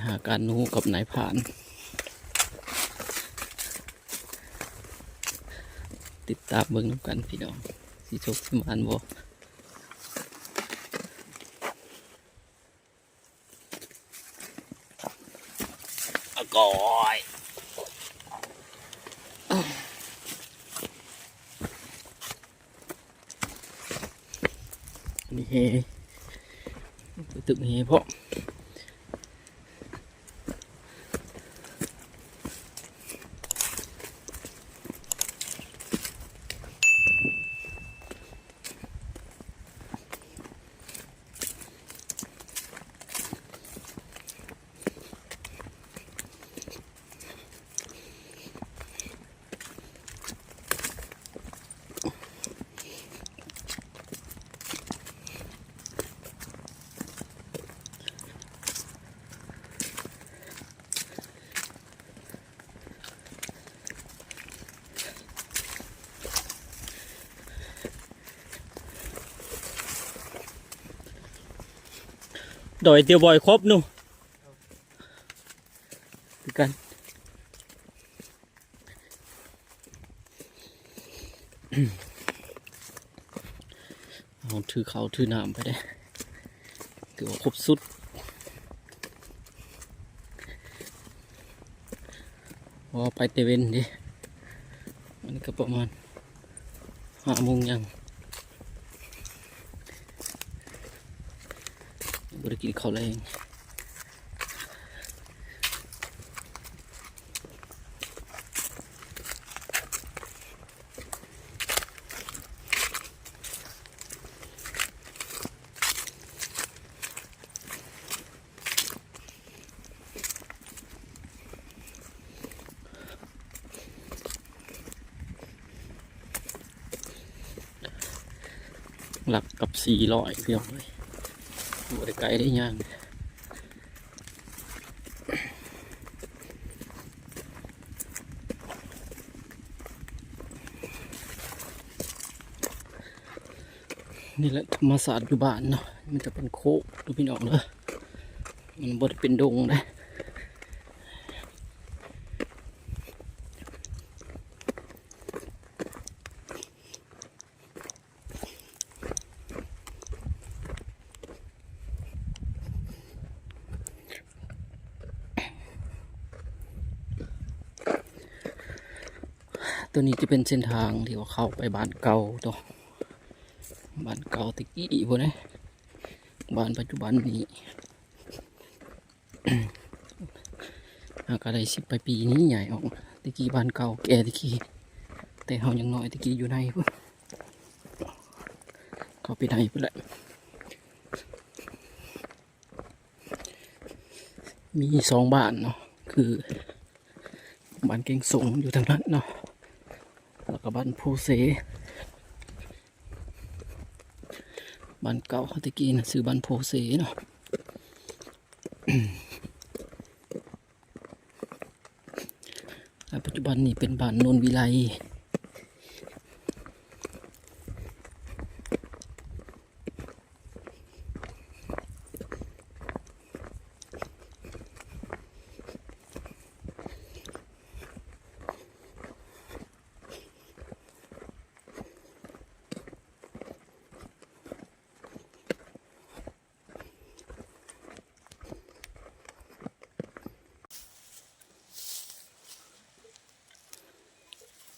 หาการนูกับนายผ่าน ติดตามเบิ่งน้ำกันพี่น้องสีชกสมานบ่ก่อยนี่เฮตึกเฮเพราะดอยเตียวบอยครบนู่คือกันเอาถือเขาถือน้ำไปได้ถือว่าครบสุดพอไปเตเวนดิมันก็ประมาณ5 โมงยังบริกินข้าวแรงหลักกับ400พี่น้องเลยบริไกลได้ยังนี่แหละธรรมศาสตร์อยู่บ้านเนาะมันจะเป็นโคกดูพี่น้องเลยมันบดเป็นดงเลยตัวนี้จะเป็นเส้นทางที่ว่าเข้าไปบ้านเก่าตัวบ้านเก่าตะกี้พวกนี้บ้านปัจจุบันนี้ ก็ได้10 ปีนี้ใหญ่ออกตะกี้บ้านเก่าแก่ตะกี้แต่เขายังน้อยตะกี้อยู่ในพวกเขาไปไหนไปแหละมี2 บ้านเนาะคือบ้านเก่งสงอยู่ทางนั้นเนาะแล้วก็บ้านภูเสบ้านเก่าตะกี้นะซื้อบ้านภูเสเนาะปัจจุบันนี้เป็นบ้านโนนวิไล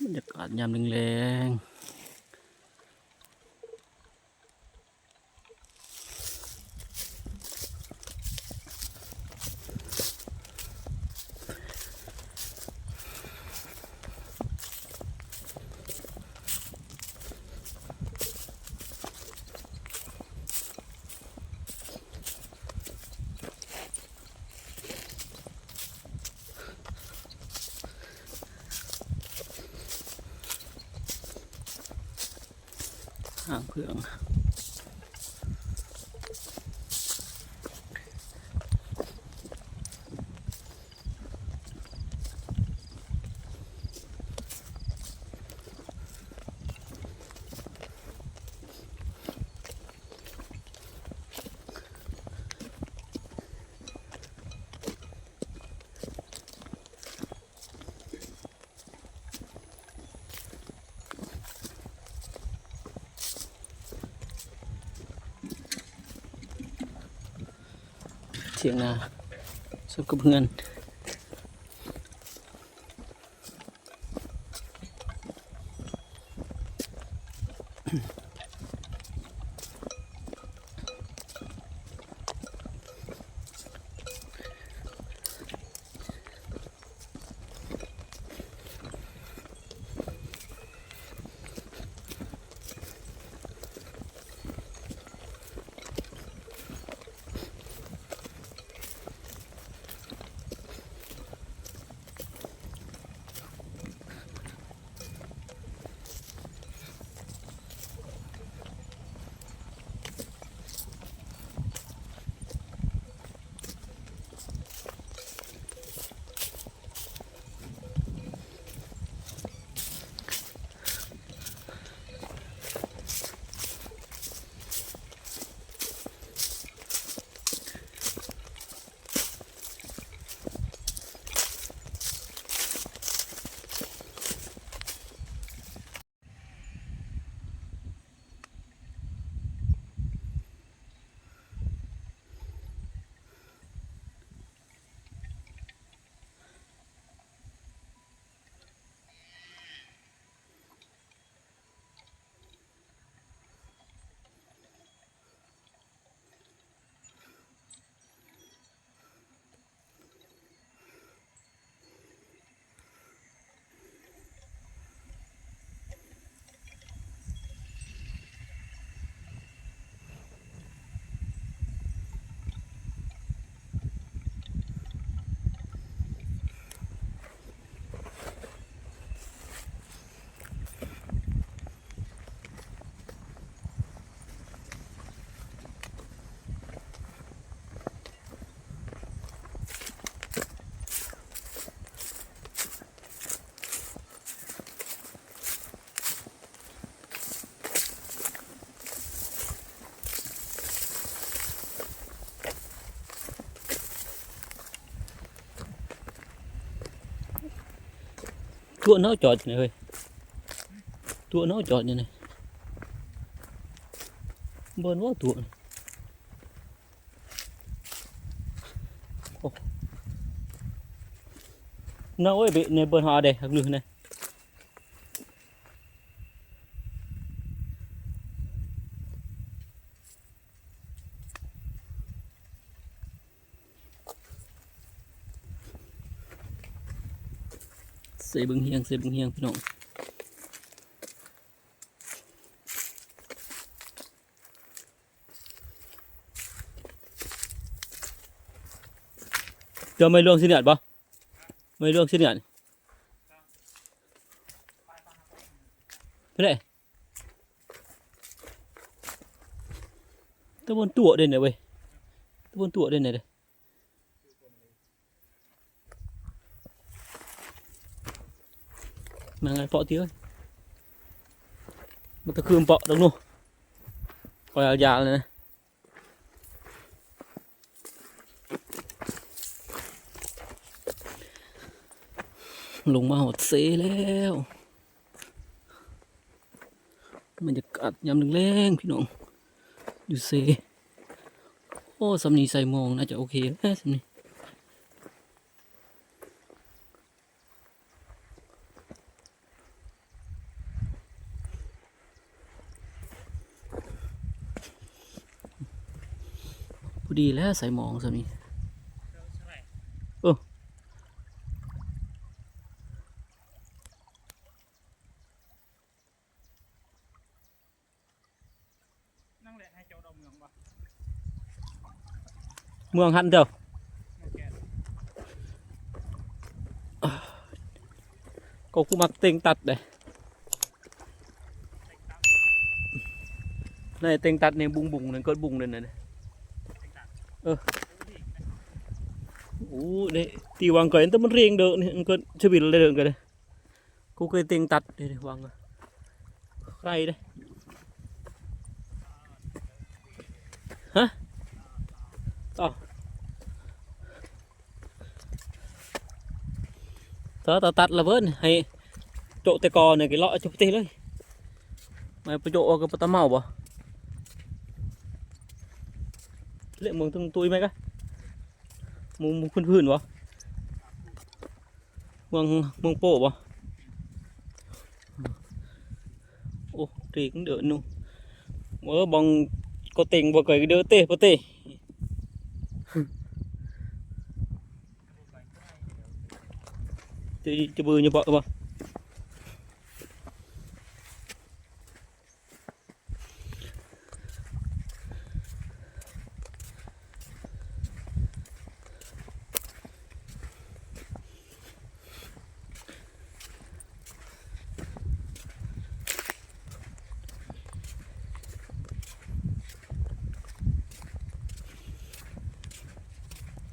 บรรยากาศยามแรงห่างเพื่อง ถียงนาสุดกับเพื่อนตัวnóจอดอยู่เลยตัวnóจอดอยู่นี่บนว่าตัวnó ơi bị này bơn họ đây hạt lư này xây bưng hiênพี่น้องเจอไม่เรื่องสิเนี่ยปะไม่เรื่องสิเนี่ยไปเลยตะบนตัวเด่นเลยเว้ยตะบนตัวเด่นเลยmà ngay pọ tí ơi mà ta khương pọ đâu luôn coi già này lùngมาหดเซ่แล้วมันจะกัดยำแรงๆพี่น้องอยู่เซ่โอ้สำนีใส่มองน่าจะโอเคแค่สำนีพอดีแล้วใส่มองสำนีเมืองหันเดียวก็กูมักเต็งตัดเลยในเต็งตัดในบุงนั่นก็บุงนั่นน่ะโอ้เด็ตีวางก่อนแต่มันเรียงเดินมันก็ชีวิตเลยเดินกันเลยกูเคยเต็งตัดเดี๋ยววางใครเด้ฮะต่อtao tắt là vớt hay trộn tay cò này cái lọ chụp têเลยmày phải trộn cái tao màu bỏ lệ mường thằng tôi mấy cái มุงพื้นๆวะเมืองโป้วะโอ้ตีcũng được luôn mớ bằng có tiền vào cái đứa tê bơ tê thì cho bự như vậy mà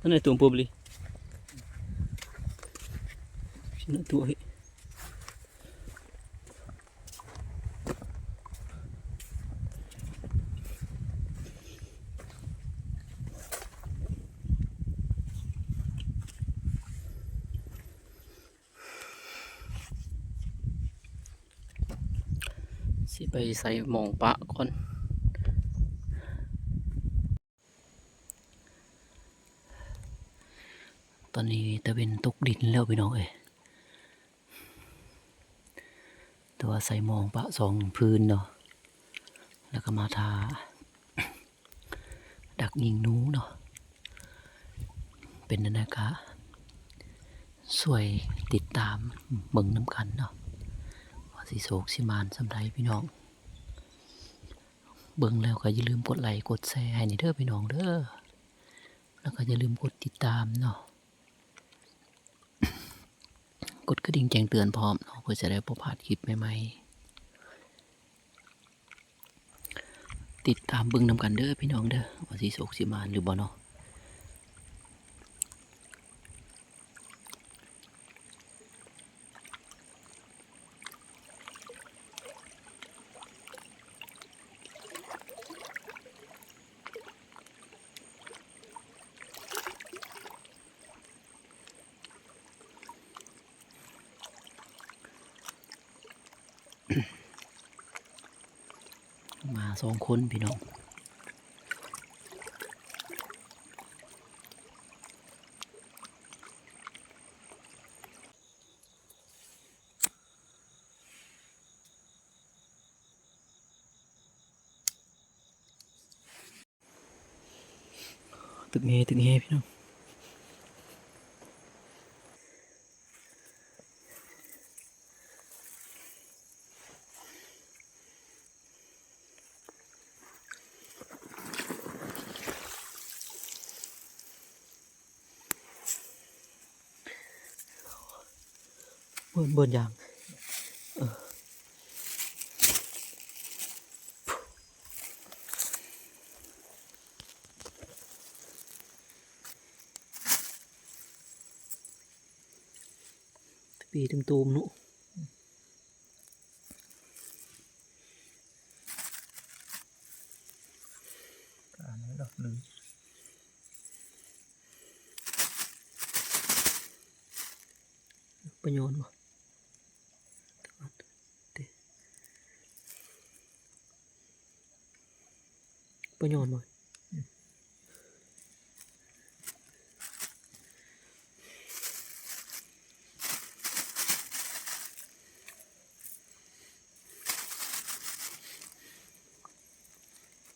cái này tuồng publi nó tuổiสิไปใส่หมองปะก่อนตอนนี้ตะเวนตกดินแล้วพี่น้องเอ้ยตัวใส่หมองปะ2 พื้นเนาะแล้วก็มาทาดักยิงหนูเนาะเป็นนั่นนะคะสวยติดตามเบิ่งน้ำกันเนาะว่าสิโศกสิมานสำไรพี่น้องเบิ่งแล้วก็อย่าลืมกดไลค์กดแชร์ให้นี่เด้อพี่น้องเด้อแล้วก็อย่าลืมกดติดตามเนาะกดกระดิ่งแจ้งเตือนพร้อมเนาะเพื่อจะได้บ่พลาดคลิปใหม่ๆติดตามเบิ่งนำกันเด้อพี่น้องเด้อว่าสิโศกสิมานหรือบ่เนาะมา2 คนพี่น้องตึกเฮพี่น้องเบิ่นยางปีตูมๆนุอันนี้ดอกหนึ่งประโยชน์วะประโยชน์วะ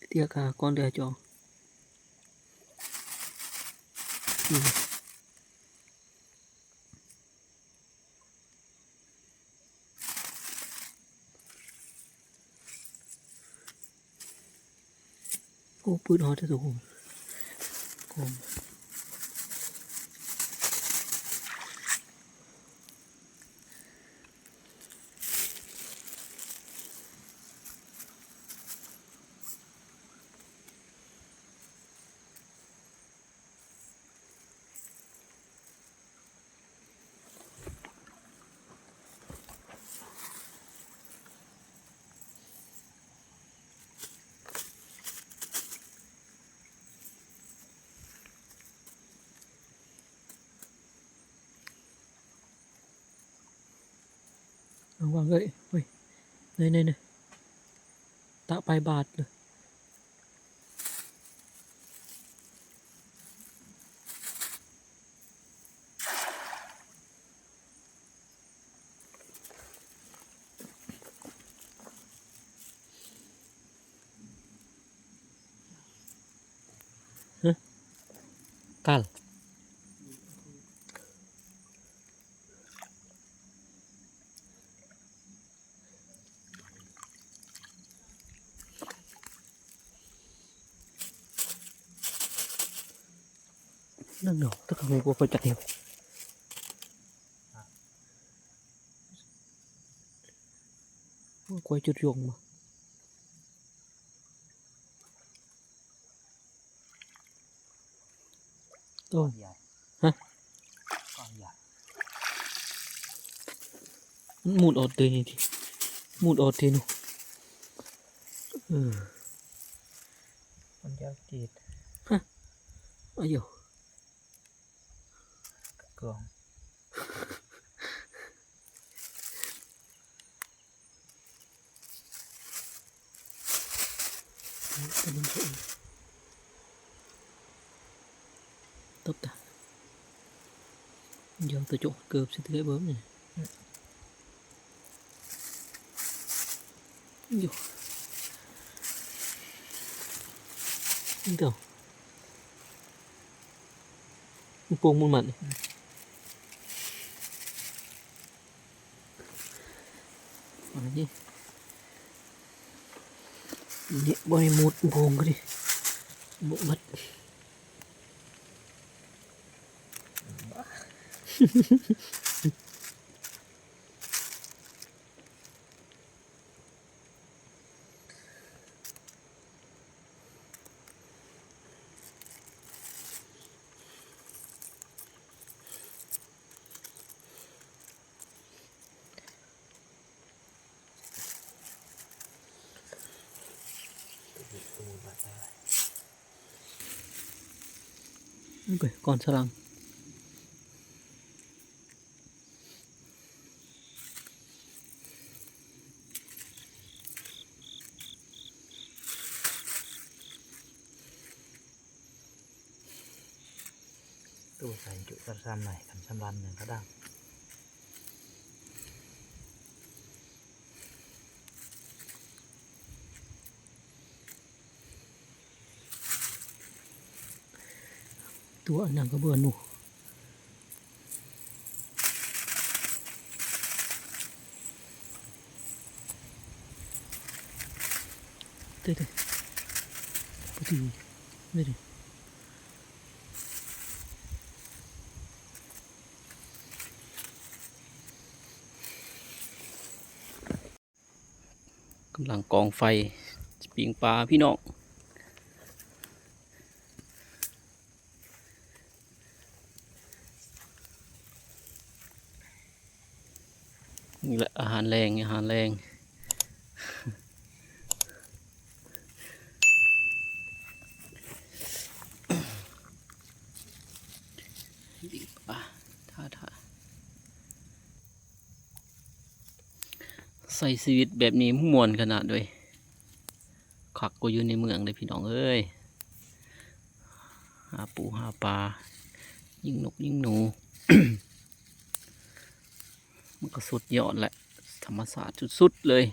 เตี้ยกาcon đè cho ô bự nó cho rồi còn vâng vậy ui này tạo bài bạt rồi กัลนั่นเนาะถ้าเขาไม่กลัวไปจัดเดียวกลัวจุดยงมาโอ้ยฮะมูดอดเดนี่ทีมูดอดเทนูมันยาวจีดอายุกองตบตาgiờ tôi chỗ cơm sẽ thấy bướm này vô đi đâu buông muôn mặn này gì nhẹ bay một buông cái đi bộ mất okay, còn sao lăngตัวใส่จุดซ้ำๆหน่อยกันซ้ำรันหนึ่งก็ได้ตัวอันนั้นก็เบื่อหนูเต้ๆพอดีไม่ดีกำลังกองไฟปิงปลาพี่น้องนี่แหละอาหารแรงอาหารแรงปิงปลาท่าใส่ชีวิตแบบนี้ม่วนขนาดด้วยขักก็อยู่ในเมืองเลยพี่น้องเอ้ยหาปูหาปลายิงนกยิงหนู มันก็สุดยอดแหละธรรมศาสตร์สุดๆเลย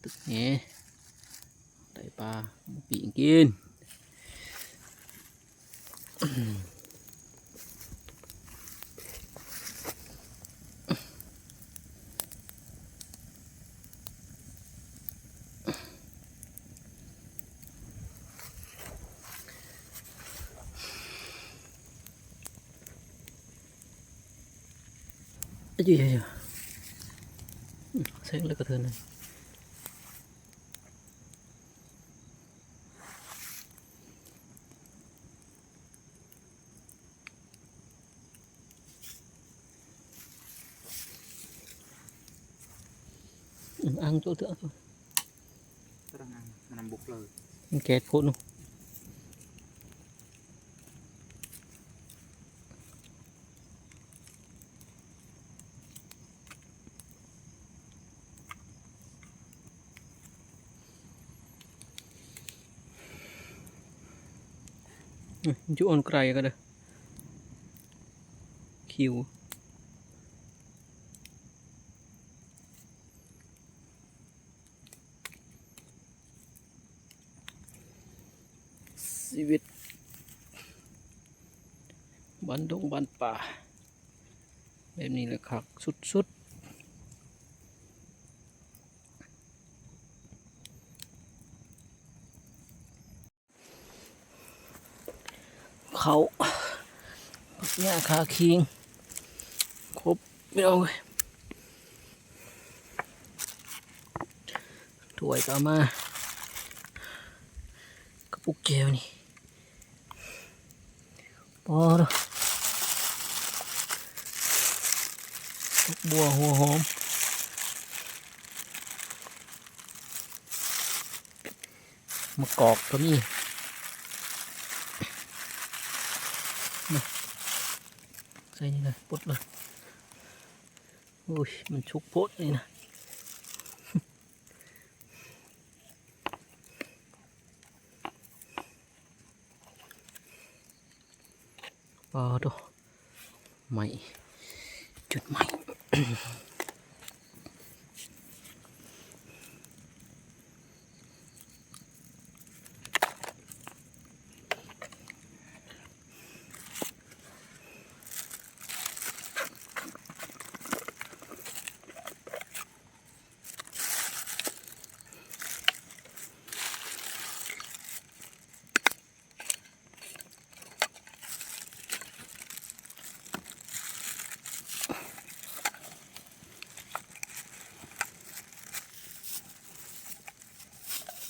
ตึกนี้ได้ปลาปีกกินgì vậy sáng lấy cái thuyền này ăn chỗ nữa thôiมันบุกเลย kẹt phốt luôn chỗ on cày cái đây kill ชีวิตบ้านดงบ้านป่าแบบนี้แหละครับสุดๆเขาเนี่ยคาคิงครบไม่เอาเลยถ้วยก็เอามากระปุกเจลนี่พอแล้วบัวหัวหอมมะกอกก็มีใส่นี่เลยปดเลยโอ้ยมันชุกโพดเลยนะปอดูใหม่จุดใหม่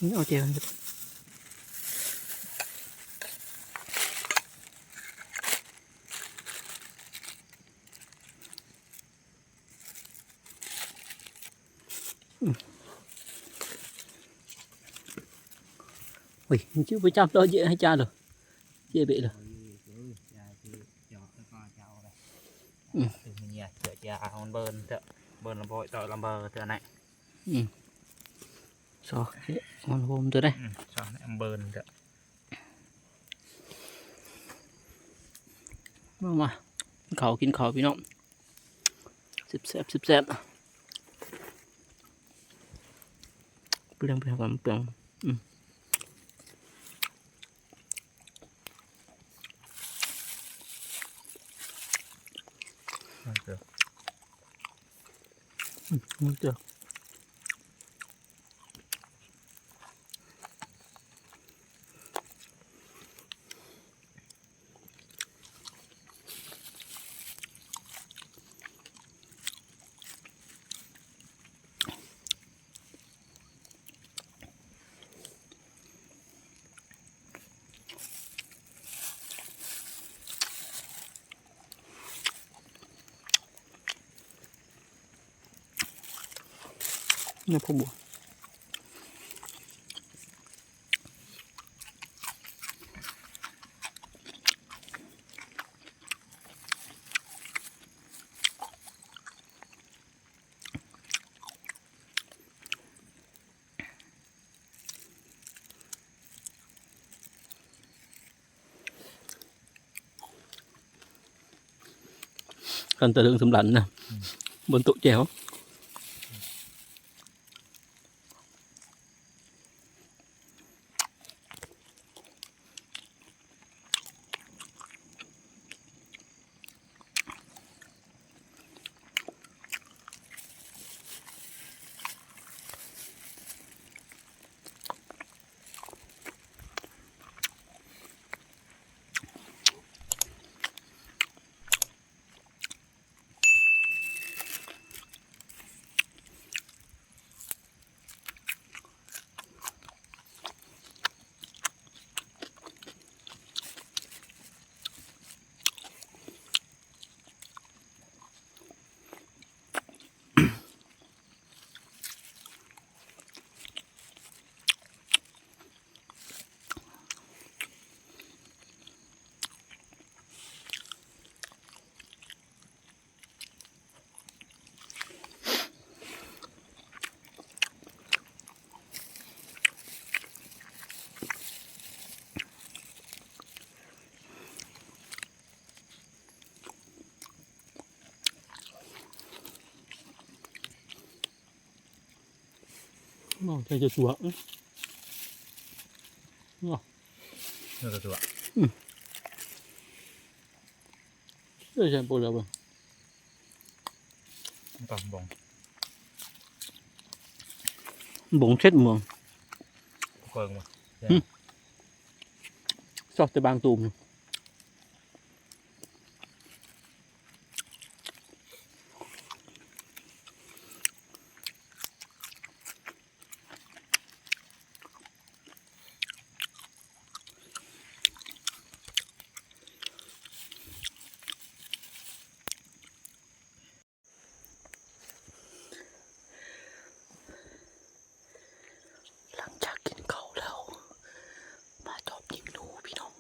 นี่เอาเจลกันui chứ phải chăm đó dễ hay cha rồi dễ bị rồi มันเนี่ยเจาะยามันเบิร์นเถอะเบิร์นลำบอยต่อลำเบอร์เถอะไหน sao con hôm tới đây ชอบเนี่ยเบิร์นเถอะ mà khẩu kín khẩuพี่น้องสิบแซ่บเปลืองความเปลืองมันเถอะ มันเจอเนี่ยพวกบัวกันตะลึงสำลันนะบนโต๊ะแจว nó chơi cho chuột nó นื้อตัว เอ้ยใช่ปูแล้วบ่ กล่องบง บ่งเช็ดเมือง เกิงมา ซอกแต่บางตูมหลังจากกินข้าวแล้วมาจอบยิงหนูพี่น้อง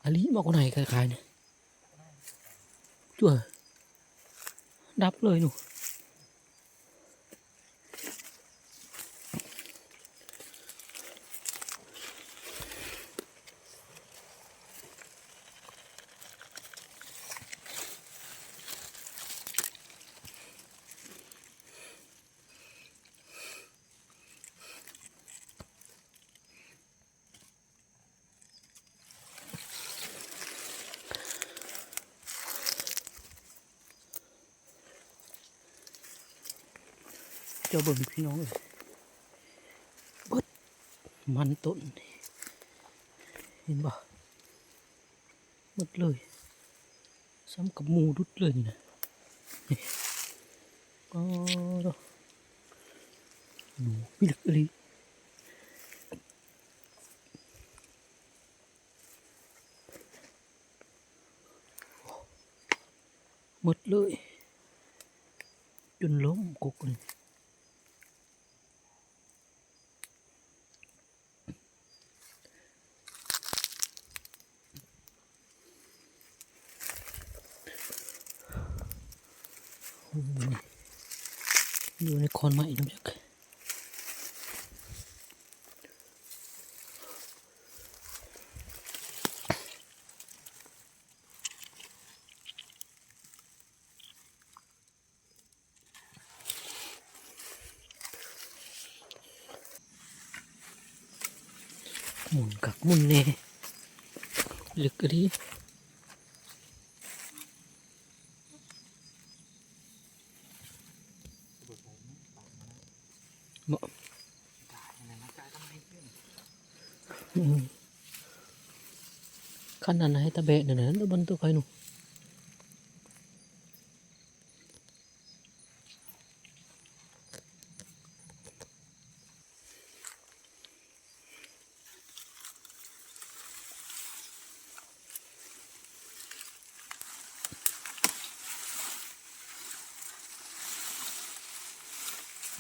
อันนี้มาคนไหนคล้ายๆเนี่ยจั่วดับเลยหนูเจ้าเบิ่งพี่น้องเลยเบิดมันต้นเห็นบ่หมดเลยซ้ำกับหมูดุดเลยนี่นะนี่ก็หนูพิลึกอะไรหมดเลยจนล้มกกเลยโอ้โหอยู่ในคอนไม้น้ำจักหมุนกักหมุนแน่ลึกอะไรเหมาะขั้นนั้นให้ตะเบะนั่นนะตัวบนตัวใครหนู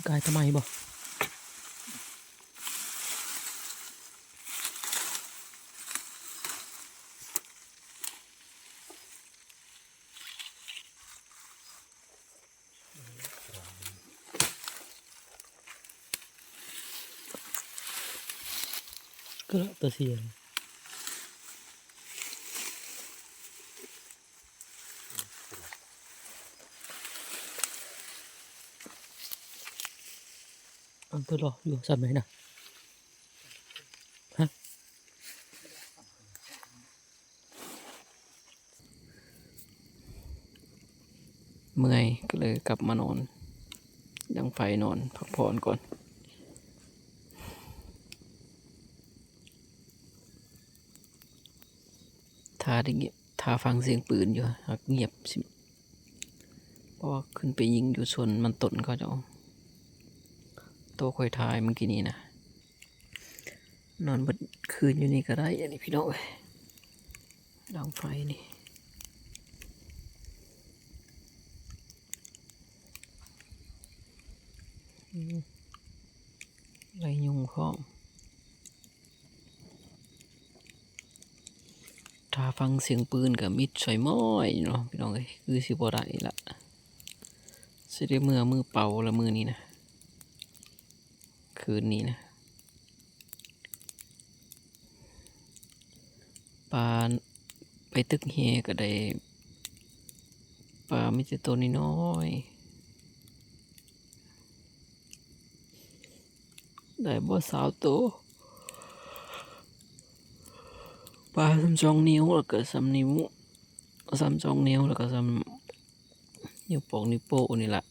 กายทำไมบ่ก็ตัวเสียงอันตัวรออยู่สัตว์ไหนนะฮะเมื่อยก็เลยกลับมานอนดังไฟนอนพักผ่อนก่อนถ้าได้เงียบถ้าฟังเสียงปืนอยู่หากเงียบสิเพราะว่าขึ้นไปยิงอยู่ส่วนมันต้นเขาจะเอาโตค่อยทายเมื่อกี้นี้นะนอนบนคืนอยู่นี่ก็ได้อันนี้พี่น้องเอ้ยดังไฟนี่ไรยุงข้องถ้าฟังเสียงปืนกับมิดใส่ม้อยเนาะพี่น้องเอ้ยคือสิบ่ได้ละ สิได้มือเป่าละมือนี้นะคืนนี้นะปลาไปตึกเฮก็ได้ปลาไม่ใช่ตัวน้อยๆได้บ่สาวโตวปลา2 นิ้วแล้วก็3 นิ้ว2 นิ้วแล้วก็นิ้วโป้งนิ้วโป้นี่ล่ะ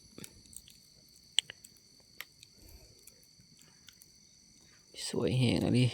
สวยแฮงอะดิ